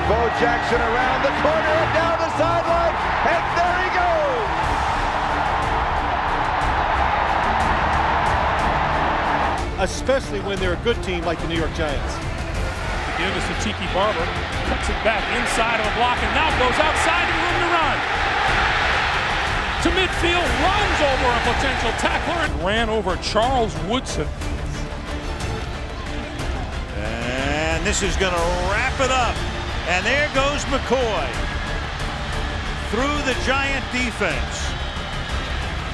Bo Jackson around the corner and down the sideline, and there he goes! Especially when they're a good team like the New York Giants. The give is to Tiki Barber, cuts it back inside of the block, and now goes outside and room to run. To midfield, runs over a potential tackler and ran over Charles Woodson. And this is going to wrap it up. And there goes McCoy through the Giant defense.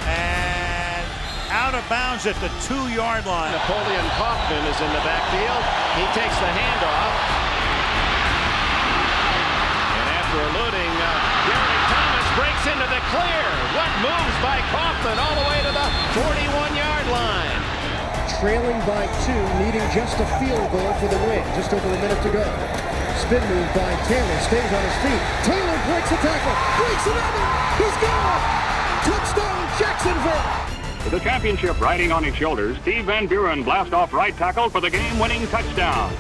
And out of bounds at the 2-yard line. Napoleon Kaufman is in the backfield. He takes the handoff. And after eluding Gary Thomas, breaks into the clear. What moves by Kaufman all the way to the 41-yard line. Trailing by 2, needing just a field goal for the win. Just over a minute to go. Spin move by Taylor, stays on his feet. Taylor breaks the tackle, breaks another. He's gone. Touchdown, Jacksonville. With the championship riding on his shoulders, Steve Van Buren blasts off right tackle for the game-winning touchdown.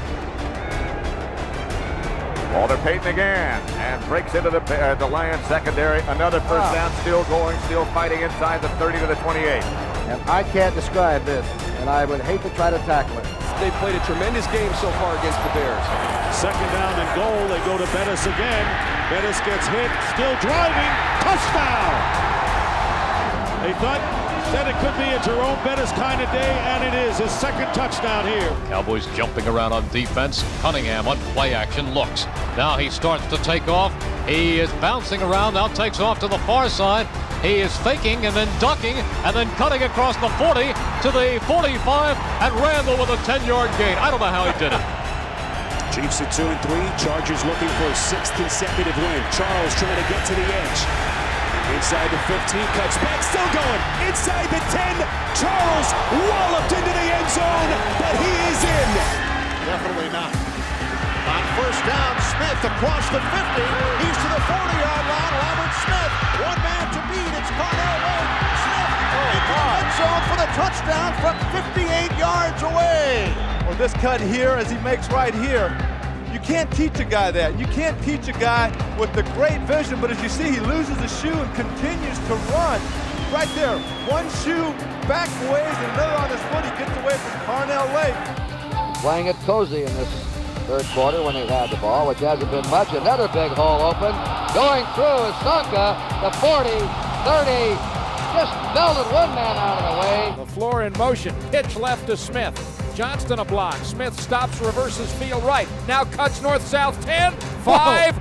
Walter Payton again, and breaks into the Lions secondary. Another first down, still going, still fighting inside the 30 to the 28. And I can't describe this, and I would hate to try to tackle it. They've played a tremendous game so far against the Bears. Second down and goal. They go to Bettis again. Bettis gets hit, still driving. Touchdown! They said it could be a Jerome Bettis kind of day, and it is his second touchdown here. Cowboys jumping around on defense. Cunningham on play action looks. Now he starts to take off. He is bouncing around, now takes off to the far side. He is faking and then ducking and then cutting across the 40 to the 45, and Randall with a 10-yard gain. I don't know how he did it. Chiefs at 2-3. Chargers looking for a 6th consecutive win. Charles trying to get to the edge. Inside the 15, cuts back, still going. Inside the 10, Charles walloped into the end zone, but he is in. Definitely not. On first down, Smith across the 50. He's to the 40-yard line. Robert Smith, one man to beat. It's Cornell Lake. Smith into the end zone for the touchdown from 58 yards away. Well, this cut here, as he makes right here, you can't teach a guy that. You can't teach a guy with the great vision, but as you see, he loses a shoe and continues to run. Right there, one shoe back ways and another on his foot. He gets away from Cornell Lake. Playing it cozy in this third quarter when they've had the ball, which hasn't been much. Another big hole open. Going through is Sonka, the 40, 30, just melted one man out of the way. The floor in motion. Pitch left to Smith. Johnston a block. Smith stops, reverses field right. Now cuts north-south 10, 5.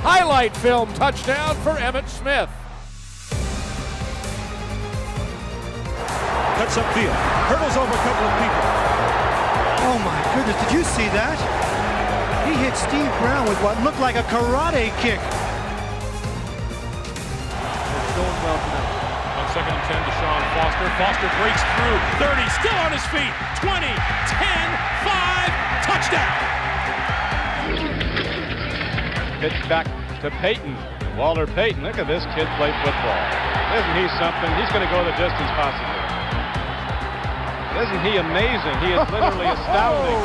Highlight film touchdown for Emmitt Smith. Cuts upfield, hurdles over a couple of people. Oh my goodness, did you see that? He hit Steve Brown with what looked like a karate kick. It's going well for them. On 2nd and 10 to Sean Foster. Foster breaks through. 30, still on his feet. 20, 10, 5, touchdown. Pitch back to Payton. Walter Payton, look at this kid play football. Isn't he something? He's going to go the distance possibly. Isn't he amazing? He is literally astounding.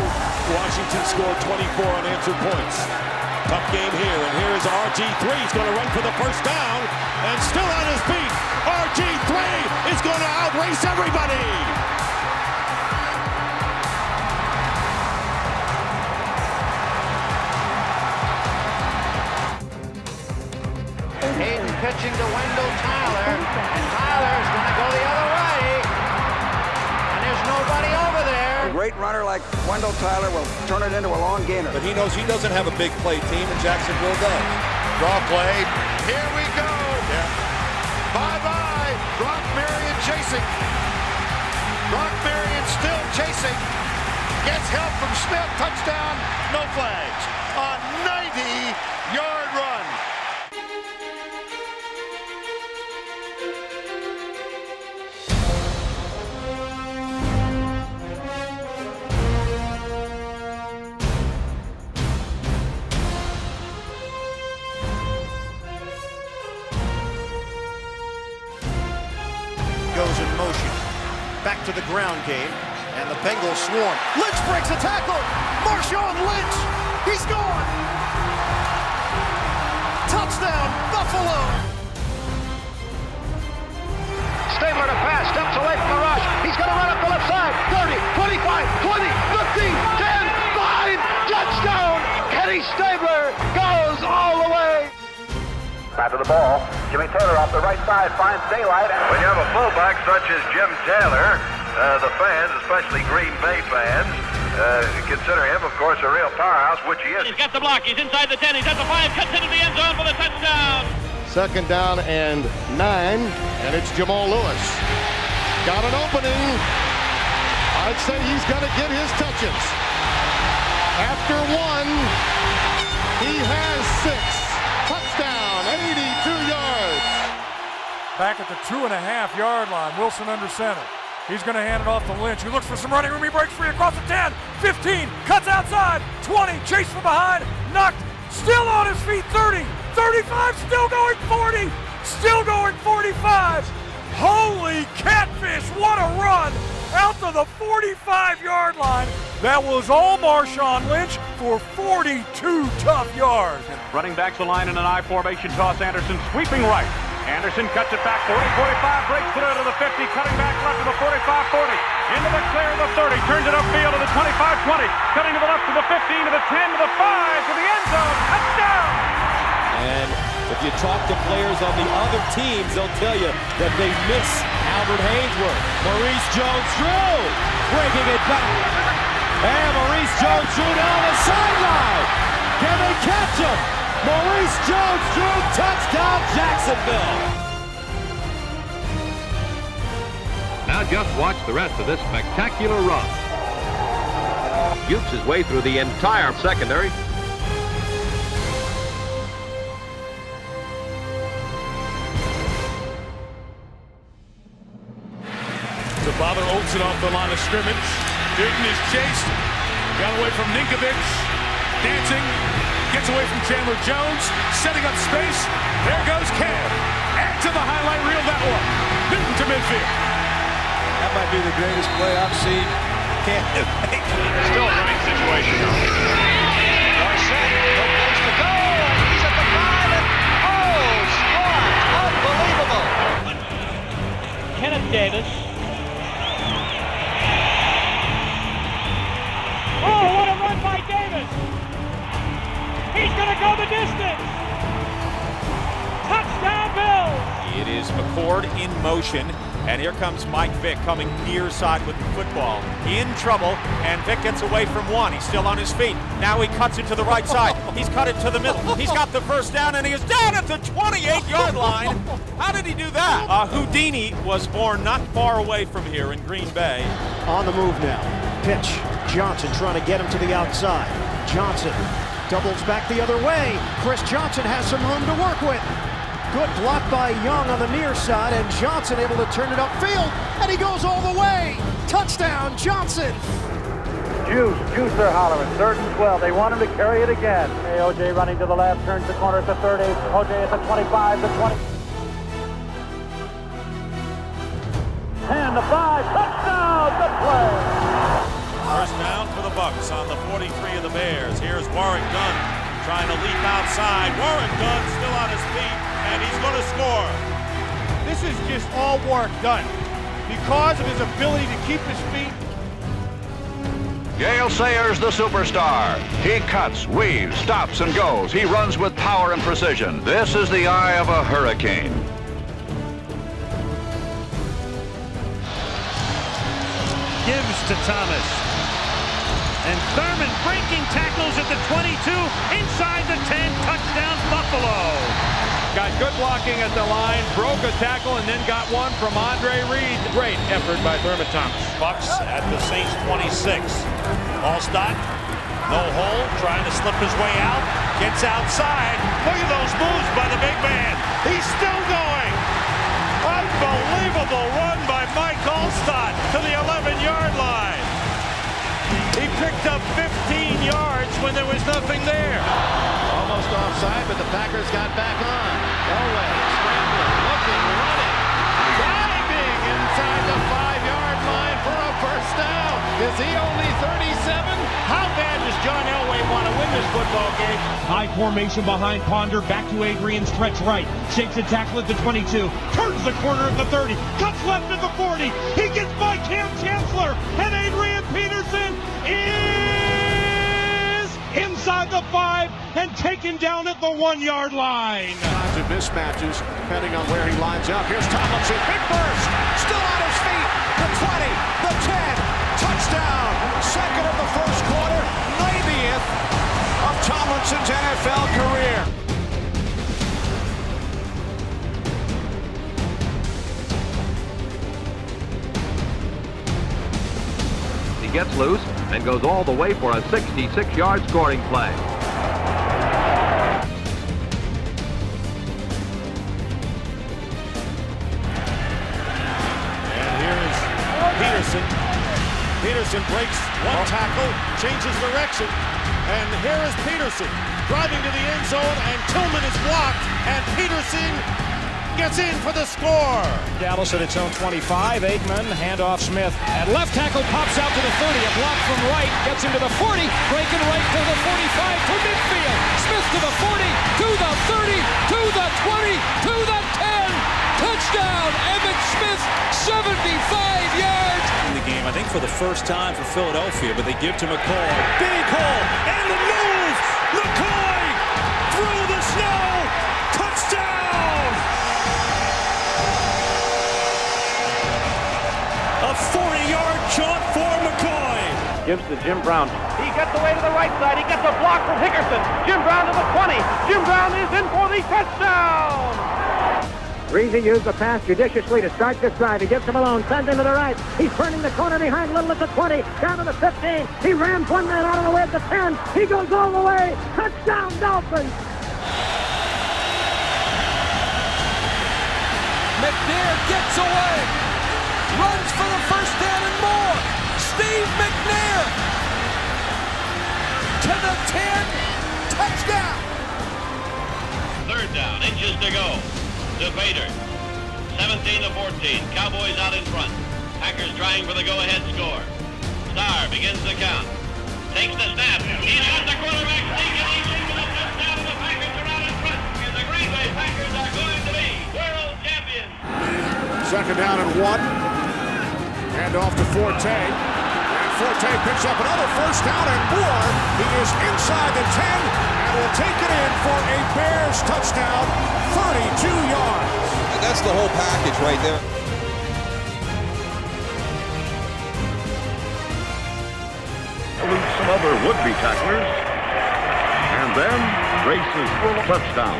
Washington scored 24 unanswered points. Tough game here, and here is RG3. He's going to run for the first down, and still on his feet. RG3 is going to outrace everybody. Hayden pitching to Wendell Tyler, and Tyler is going to go the other way. And there's nobody over there. A great runner like Wendell Tyler will turn it into a long gainer. But he knows he doesn't have a big play team, and Jacksonville does. Draw play. Here we go. Bye-bye. Brock Marion chasing. Brock Marion still chasing. Gets help from Smith. Touchdown. No flags. A 90-yard run. Goes in motion. Back to the ground game. And the Bengals swarm. Lynch breaks a tackle. Marshawn Lynch. He's gone. Stabler to pass, steps away from the rush. He's going to run up the left side. 30, 25, 20, 15, 10, 5, touchdown! Kenny Stabler goes all the way. Back to the ball. Jimmy Taylor off the right side finds daylight. When you have a fullback such as Jim Taylor, the fans, especially Green Bay fans, consider him, of course, a real powerhouse, which he is. He's got the block. He's inside the 10. He's at the 5. Cuts into the end zone for the touchdown. 2nd down and 9, and it's Jamal Lewis. Got an opening. I'd say he's going to get his touches. After 1, he has 6. Touchdown, 82 yards. Back at the 2.5-yard line. Wilson under center. He's going to hand it off to Lynch, who looks for some running room. He breaks free across the 10, 15, cuts outside, 20, chased from behind, knocked, still on his feet, 30, 35, still going 40, still going 45. Holy catfish, what a run out to the 45-yard line. That was all Marshawn Lynch for 42 tough yards. Running backs the line in an I formation. Toss Anderson sweeping right. Anderson cuts it back 40, 45, breaks through to the 50, cutting back left to the 45, 40, into the clear of the 30, turns it upfield to the 25, 20, cutting to the left to the 15, to the 10, to the 5, to the end zone, touchdown! And if you talk to players on the other teams, they'll tell you that they miss Albert Haynesworth. Maurice Jones-Drew breaking it back. And Maurice Jones-Drew down the sideline. Can they catch him? Maurice Jones-Drew, touchdown Jacksonville. Now just watch the rest of this spectacular run. Ukes his way through the entire secondary. To bother Olsen off the line of scrimmage. Newton is chased. Got away from Ninkovich. Dancing. Gets away from Chandler Jones. Setting up space. There goes Cam. Add to the highlight reel that one. Newton to midfield. That might be the greatest play I've seen. Still a running situation. Dorsett, no place to go. He's at the 5 and scored. Unbelievable. Kenneth Davis. Oh, what a run by Davis. He's going to go the distance. Touchdown, Bills. It is McCord in motion, and here comes Mike Vick coming near side with the football. In trouble, and Vick gets away from 1. He's still on his feet. Now he cuts it to the right side. He's cut it to the middle. He's got the first down, and he is down at the 28-yard line. How did he do that? Houdini was born not far away from here in Green Bay. On the move now. Pitch. Johnson trying to get him to the outside. Johnson doubles back the other way. Chris Johnson has some room to work with. Good block by Young on the near side, and Johnson able to turn it upfield, and he goes all the way. Touchdown, Johnson. Juice they're hollering. 3rd and 12. They want him to carry it again. O.J. running to the left, turns the corner at the 30. O.J. at the 25, the 20. 10, the 5, touchdown, the play. First down for the Bucks on the 43 of the Bears. Here's Warwick Dunn trying to leap outside. Warwick Dunn still on his feet, and he's going to score. This is just all Warwick Dunn. Because of his ability to keep his feet. Gale Sayers, the superstar. He cuts, weaves, stops, and goes. He runs with power and precision. This is the eye of a hurricane. Gives to Thomas. And Thurman breaking tackles at the 22, inside the 10, touchdown Buffalo. Got good blocking at the line, broke a tackle, and then got one from Andre Reed. Great effort by Thurman Thomas. Bucks at the Saints 26. Allstott, no hole, trying to slip his way out, gets outside. Look at those moves by the big man. He's still going. Unbelievable run by Mike Allstott to the 11-yard line. He picked up 15 yards when there was nothing there. Almost offside, but the Packers got back on. Elway scrambling, looking, running, diving inside the 5-yard first down. Is he only 37? How bad does John Elway want to win this football game. High formation behind Ponder, back to Adrian, stretch right, shakes a tackle at the 22, turns the corner at the 30, cuts left at the 40, he gets by Cam Chancellor, and Adrian Peterson is inside the 5 and taken down at the 1-yard line. Times of mismatches, depending on where he lines up. Here's Tomlinson, big burst, still on his feet, the 20, the 10, touchdown, second of the first quarter, 90th of Tomlinson's NFL career. He gets loose and goes all the way for a 66-yard scoring play. And here is Peterson. Peterson breaks one tackle, changes direction, and here is Peterson driving to the end zone, and Tillman is blocked, and Peterson gets in for the score. Dallas at its own 25. Aikman, handoff Smith. At left tackle, pops out to the 30. A block from right, gets him to the 40. Breaking right to the 45 to midfield. Smith to the 40, to the 30, to the 20, to the 10. Touchdown, Emmitt Smith, 75 yards. In the game, I think for the first time for Philadelphia, but they give to McCoy. Big hole, and the move! McCoy through the snow! Touchdown! A 40-yard jump for McCoy. Gives to Jim Brown. He gets away to the right side. He gets a block from Hickerson. Jim Brown to the 20. Jim Brown is in for the touchdown. Greasy used the pass judiciously to start this drive. He gives to Malone, sends him to the right. He's turning the corner behind Little at the 20, down to the 15. He rams one man out of the way at the 10. He goes all the way. Touchdown, Dolphins. McNair gets away. Runs for the first down and more. Steve McNair to the 10. Touchdown. Third down, inches to go. To Bader. 17-14. Cowboys out in front. Packers trying for the go-ahead score. Starr begins the count. Takes the snap. He's got the quarterback sneaking. He's in for the touchdown. The Packers are out in front. And the Green Bay Packers are going to be world champions. Second down and 1. Hand off to Forte. And Forte picks up another first down and more. He is inside the 10 and will take it in for a Bears touchdown. 32 yards. And that's the whole package right there. Some other would-be tacklers. And then races for a touchdown.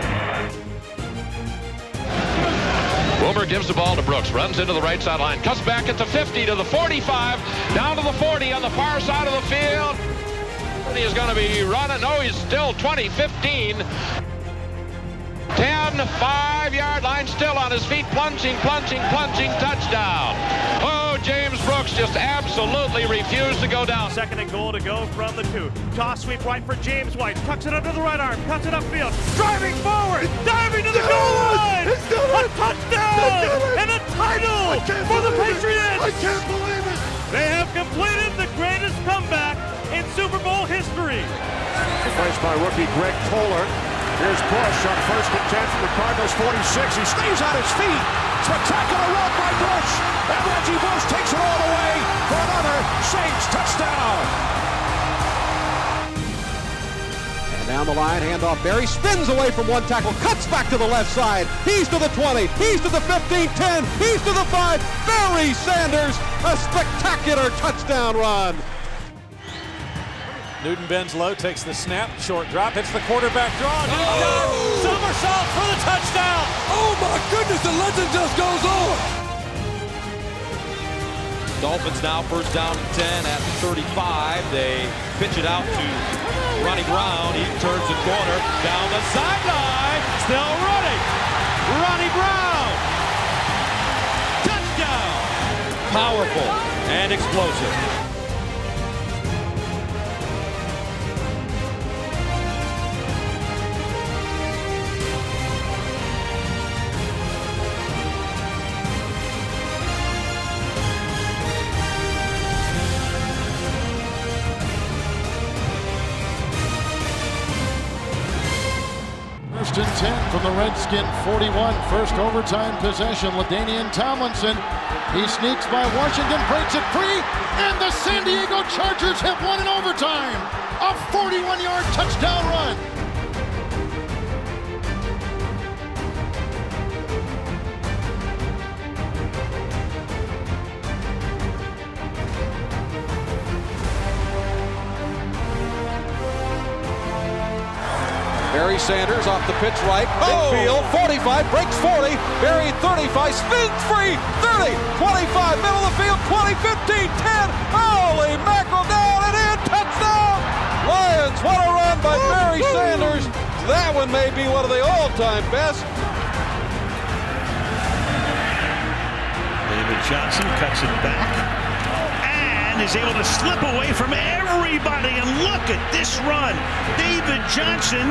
Wilbur gives the ball to Brooks, runs into the right sideline, cuts back at the 50 to the 45, down to the 40 on the far side of the field. He is going to be running. No, he's still 20, 15. 10, 5-yard line, still on his feet, plunging, touchdown. Oh, James Brooks just absolutely refused to go down. Second and goal to go from the 2. Toss sweep right for James White. Tucks it under the right arm. Cuts it upfield. Driving forward. Diving to the goal line. A touchdown. And a title for the Patriots. I can't believe it. They have completed the greatest comeback in Super Bowl history. Replaced by rookie Greg Toller. Here's Bush on first and 10 from the Cardinals 46. He stays on his feet. Spectacular run by Bush. And Reggie Bush takes it all the way for another Saints touchdown. And down the line, handoff. Barry spins away from one tackle, cuts back to the left side. He's to the 20. He's to the 15, 10. He's to the 5. Barry Sanders, a spectacular touchdown run. Newton bends low, takes the snap, short drop, hits the quarterback draw. Somersault for the touchdown. Oh my goodness, the legend just goes on. Dolphins now first down and 10 at the 35. They pitch it out to Ronnie Brown. He turns the corner down the sideline. Still running. Ronnie Brown. Touchdown. Powerful and explosive. 1st and 10 from the Redskin 41. First overtime possession. LaDainian Tomlinson. He sneaks by Washington, breaks it free, and the San Diego Chargers have won in overtime. A 41-yard touchdown run. Barry Sanders off the pitch right. Midfield, 45, breaks 40. Barry 35, spins free. 30, 25, middle of the field, 20, 15, 10. Holy mackerel, down and in. Touchdown! Lions, what a run by Barry Sanders. That one may be one of the all-time best. David Johnson cuts it back and is able to slip away from everybody. And look at this run. David Johnson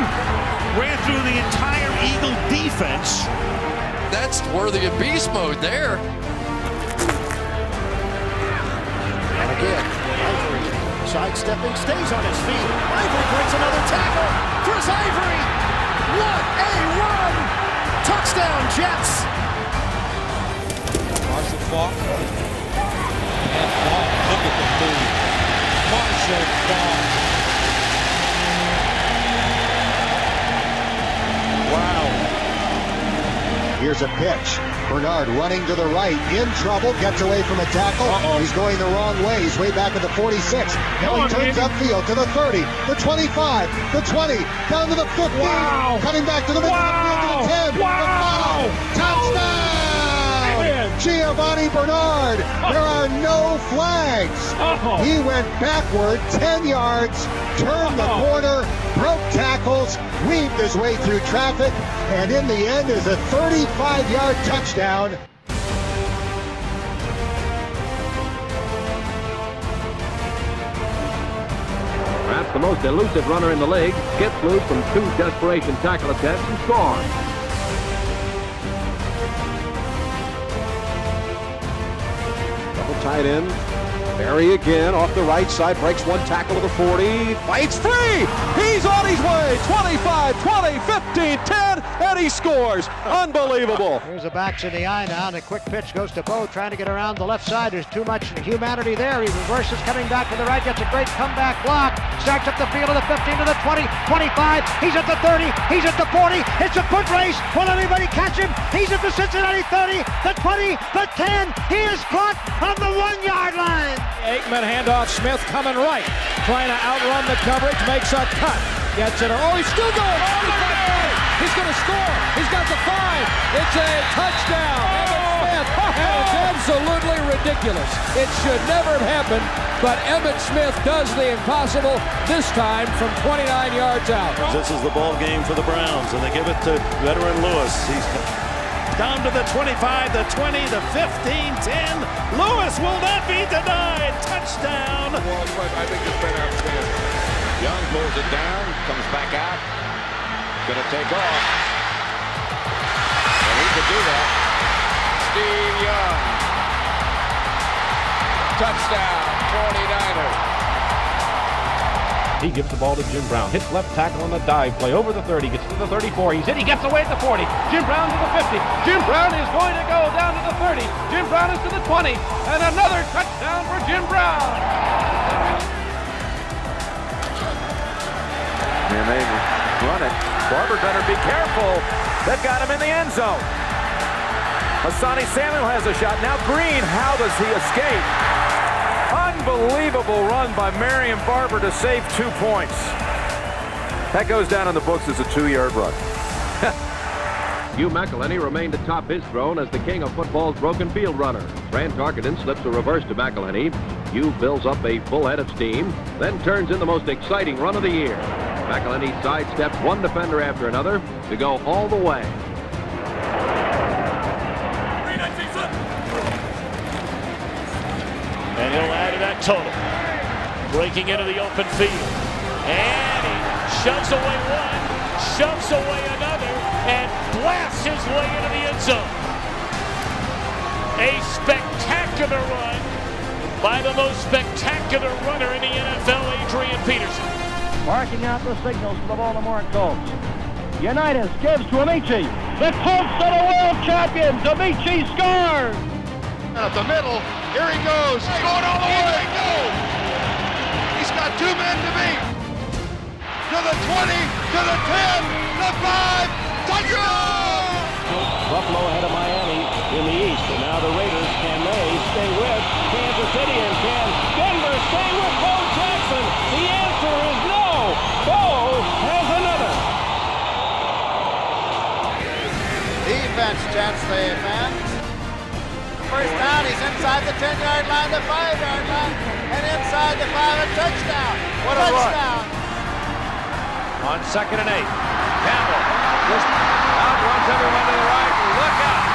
ran through the entire Eagle defense. That's worthy of beast mode there. And again, Ivory sidestepping, stays on his feet. Ivory breaks another tackle. Chris Ivory. What a run! Touchdown, Jets. Marshall Faulk. And Faulk, look at the move. Marshall Faulk. Wow. Here's a pitch. Bernard running to the right, in trouble, gets away from a tackle. He's going the wrong way. He's way back at the 46. Now he turns upfield to the 30, the 25, the 20, down to the 15. Wow. Coming back to the middle of the field to the 10. Wow. The 5. Touchdown! Giovanni Bernard. There are no flags. He went backward 10 yards, turned the corner, broke tackles, weaved his way through traffic, and in the end is a 35-yard touchdown. Perhaps the most elusive runner in the league, gets loose from 2 desperation tackle attempts and scores. Tight end. Barry again off the right side, breaks one tackle to the 40, fights free! He's on his way! 25, 20, 15, 10, and he scores! Unbelievable! Here's the backs in the eye now, and a quick pitch goes to Bo, trying to get around the left side. There's too much humanity there. He reverses, coming back to the right, gets a great comeback block, starts up the field to the 15, to the 20, 25, he's at the 30, he's at the 40, it's a foot race, will anybody catch him? He's at the Cincinnati 30, the 20, the 10, he is caught on the 1-yard line! Aikman handoff, Smith coming right, trying to outrun the coverage, makes a cut, gets it, oh, he's still going, he's going to score, he's got the 5, it's a touchdown, Emmitt Smith, and it's absolutely ridiculous, it should never have happened, but Emmitt Smith does the impossible, this time from 29 yards out. This is the ball game for the Browns, and they give it to veteran Lewis. He's down to the 25, the 20, the 15, 10. Lewis will not be denied. Touchdown. I think it's been outstanding. Young pulls it down, comes back out. Going to take off. And he could do that. Steve Young. Touchdown, 49ers. He gives the ball to Jim Brown. Hits left tackle on the dive play over the 30. Gets to the 34. He's hit. He gets away at the 40. Jim Brown to the 50. Jim Brown is going to go down to the 30. Jim Brown is to the 20. And another touchdown for Jim Brown. And they run it. Barber better be careful. They've got him in the end zone. Hassani Samuel has a shot. Now Green, how does he escape? Unbelievable run by Marion Barber to save 2 points. That goes down in the books as a 2-yard run. Hugh McElhenney remained atop his throne as the king of football's broken field runner. Grant Tarkenton slips a reverse to McElhenney. Hugh builds up a full head of steam, then turns in the most exciting run of the year. McElhenney sidesteps one defender after another to go all the way. And he'll add to that total. Breaking into the open field. And he shoves away one, shoves away another, and blasts his way into the end zone. A spectacular run by the most spectacular runner in the NFL, Adrian Peterson. Marking out the signals for the Baltimore Colts. Unitas gives to Amici. The Colts are the world champions. Amici scores. At the middle, here he goes. He's going all the way. He's got two men to beat. To the 20, to the 10, the 5, touchdown! Buffalo ahead of Miami in the East, and now the Raiders, can they stay with Kansas City, and can Denver stay with Bo Jackson? The answer is no. Bo has another. Defense checks the man. First down, he's inside the 10-yard line, the 5-yard line, and inside the 5, a touchdown. What a touchdown. On 2nd and 8, Campbell just outruns everyone to the right. Look out!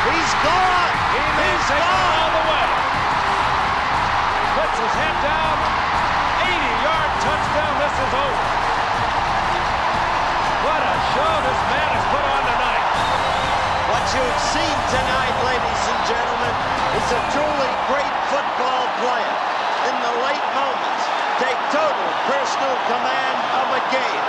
He's gone! He may take it all the way. Puts his head down. 80-yard touchdown. This is over. What a show this man has put on tonight. What you've seen tonight, ladies and gentlemen, is a truly great football player. In the late moments, take total personal command of a game.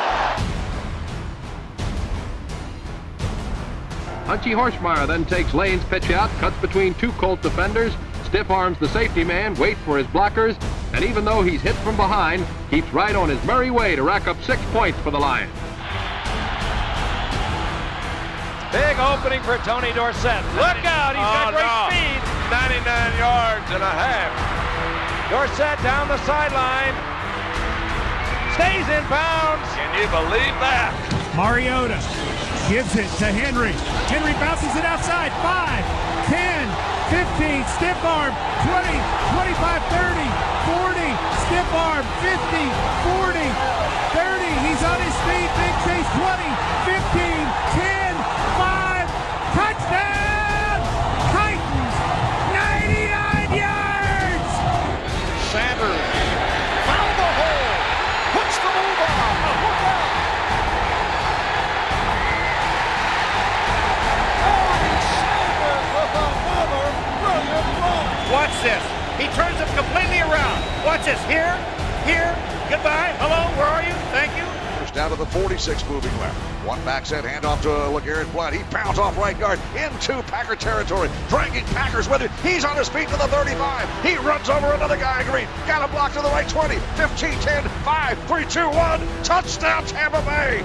Hunchy Horschmeyer then takes Lane's pitch out, cuts between two Colt defenders, stiff arms the safety man, waits for his blockers, and even though he's hit from behind, keeps right on his merry way to rack up 6 points for the Lions. Big opening for Tony Dorsett. Look out, he's got great speed. 99 yards and a half. Dorsett down the sideline. Stays in bounds. Can you believe that? Mariota gives it to Henry. Henry bounces it outside. 5, 10, 15, stiff arm, 20, 25, 30, 40, stiff arm, 50, 40, 30. He's on his feet. Big chase, 20, 15, 10, 5, touchdown! Titans, 99 yards! Sanders found the hole, puts the move on. Look out! Sanders with another brilliant run. Watch this. He turns him completely around. Watch this. Here, goodbye, hello, where are you? Thank you. Down to the 46, moving left. One back set, handoff to LeGarrette Blount. He pounds off right guard into Packer territory, dragging Packers with it. He's on his feet to the 35. He runs over another guy in green. Got a block to the right 20, 15, 10, 5, 3, 2, 1. Touchdown, Tampa Bay.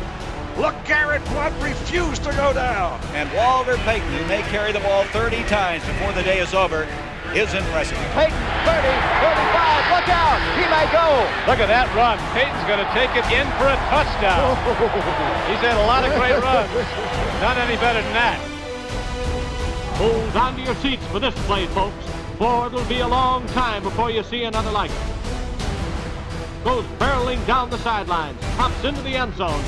LeGarrette Blount refused to go down. And Walter Payton, who may carry the ball 30 times before the day is over, is impressive. Payton, 30, 35, look out, he may go. Look at that run. Payton's going to take it in for a touchdown. He's had a lot of great runs. Not any better than that. Hold on to your seats for this play, folks, for it'll be a long time before you see another like it. Goes barreling down the sidelines, pops into the end zone.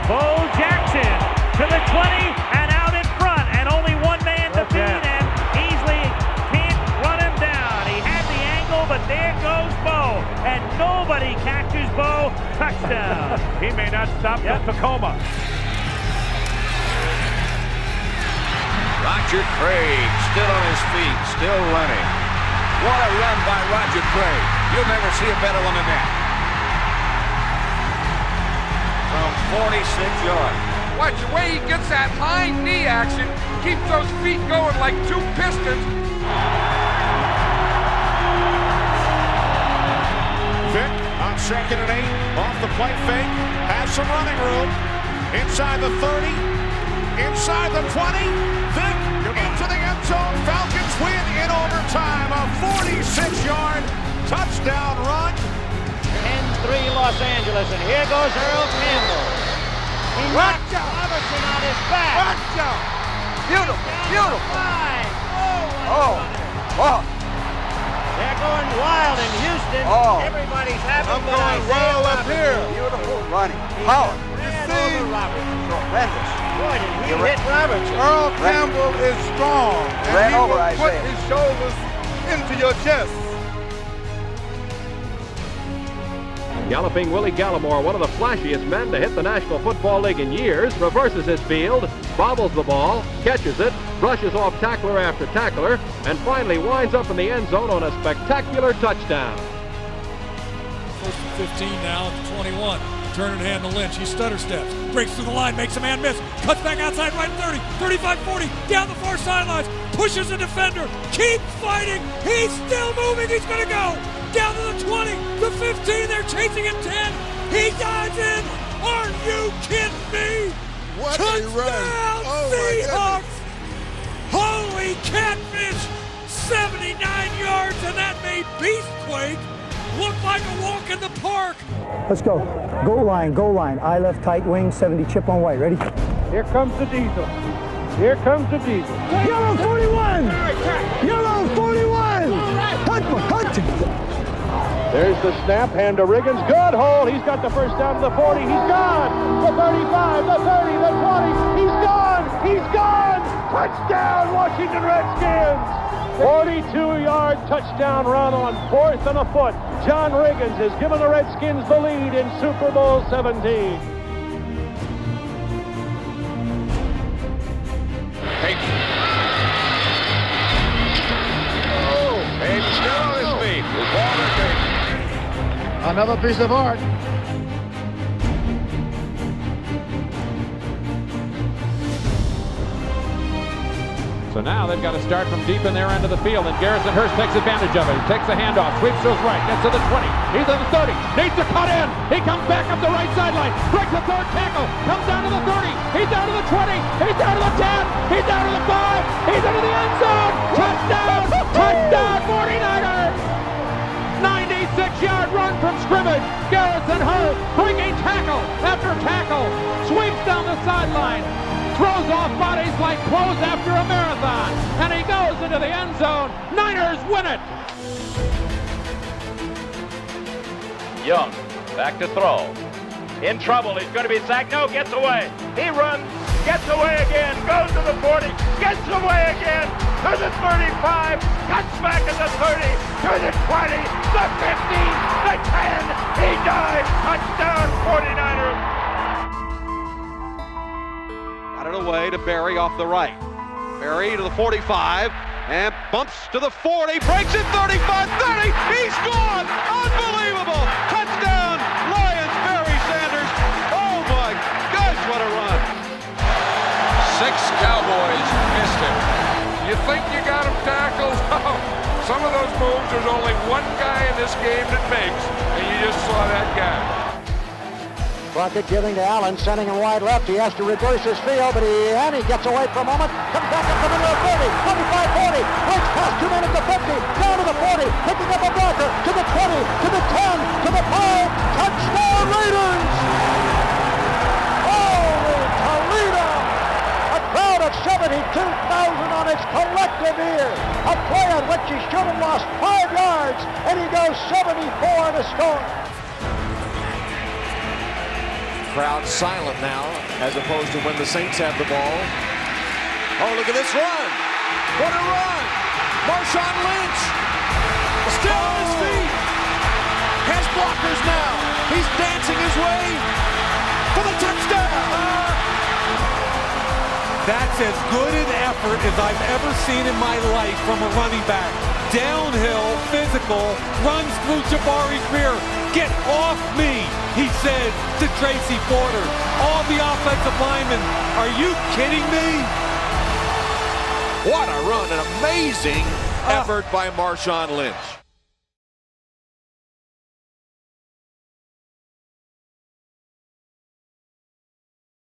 Bo Jackson to the 20 and out in front, and only one man to beat, and easily can't run him down. He had the angle, but there goes Bo, and nobody catches Bo. Touchdown. He may not stop till Tacoma. Roger Craig still on his feet, still running. What a run by Roger Craig. You'll never see a better one than that. From 46 yards. Watch the way he gets that hind knee action, keeps those feet going like two pistons. Vick on 2nd and 8, off the play fake, has some running room. Inside the 30, inside the 20. Vick into the end zone. Falcons win in overtime. A 46-yard touchdown run. 10-3 Los Angeles, and here goes Earl Campbell. He knocked Robertson on his back. Beautiful. They're going wild in Houston. Everybody's happy. I'm going wild up here. Beautiful running. Power. Over Robertson. Tremendous. Boy, did he hit Robertson. Earl Campbell is strong, and he will put his shoulders into your chest. Galloping Willie Gallimore, one of the flashiest men to hit the National Football League in years, reverses his field, bobbles the ball, catches it, brushes off tackler after tackler, and finally winds up in the end zone on a spectacular touchdown. First and 15 now at the 21. Turn and hand to Lynch. He stutter steps. Breaks through the line, makes a man miss. Cuts back outside right 30, 35, 40. Down the far sidelines. Pushes a defender. Keeps fighting. He's still moving. He's going to go. Down to the 20, the 15. They're chasing him 10. He dives in. Are you kidding me? What Touchdown, a run. Oh, Seahawks. Holy catfish. 79 yards, and that made Beastquake look like a walk in the park. Let's go. Goal line. I left tight wing, 70 chip on white. Ready? Here comes the Diesel. Here comes the Diesel. Yellow 41! Yellow 41! Hunt! There's the snap, hand to Riggins. Good hold. He's got the first down to the 40. He's gone. The 35, the 30, the 20. He's gone. He's gone. Touchdown, Washington Redskins. 42-yard touchdown run on 4th and a foot. John Riggins has given the Redskins the lead in Super Bowl 17. Peyton. Oh, Peyton still on his feet. His ball is Peyton. Another piece of art. So now they've got to start from deep in their end of the field, and Garrison Hurst takes advantage of it. He takes the handoff, sweeps to his right, gets to the 20. He's at the 30, needs to cut in. He comes back up the right sideline, breaks the third tackle, comes down to the 30. He's down to the 20. He's down to the 10. He's down to the 5. He's into the end zone. Touchdown! Touchdown, 49ers! 96-yard run from scrimmage. Garrison Hurst bringing tackle after tackle, sweeps down the sideline. Throws off bodies like clothes after a marathon, and he goes into the end zone. Niners win it. Young, back to throw. In trouble, he's going to be sacked. No, gets away. He runs, gets away again, goes to the 40, gets away again, to the 35, cuts back at the 30, to the 20, the 15, the 10. He dives. Touchdown, 49ers. Got it away to Barry off the right. Barry to the 45 and bumps to the 40, breaks it 35, 30. He's gone. Unbelievable. Touchdown, Lions, Barry Sanders. Oh my gosh, what a run. 6 Cowboys missed him. You think you got him tackled? Some of those moves, there's only one guy in this game that makes, and you just saw that guy. Crockett giving to Allen, sending him wide left. He has to reverse his field, but he gets away for a moment. Comes back up to the middle of 30, 25, 40. Breaks past 2 men at the 50, down to the 40, picking up a blocker, to the 20, to the 10, to the 5. Touchdown Raiders! Holy Toledo! A crowd of 72,000 on its collective ear. A play on which he should have lost 5 yards, and he goes 74 to score. Crowd silent now, as opposed to when the Saints have the ball. Oh, look at this run! What a run! Marshawn Lynch still on his feet. Has blockers now. He's dancing his way for the touchdown. That's as good an effort as I've ever seen in my life from a running back. Downhill, physical, runs through Jabari Greer. Get off me, he said to Tracy Porter. All the offensive linemen, are you kidding me? What a run, an amazing effort by Marshawn Lynch.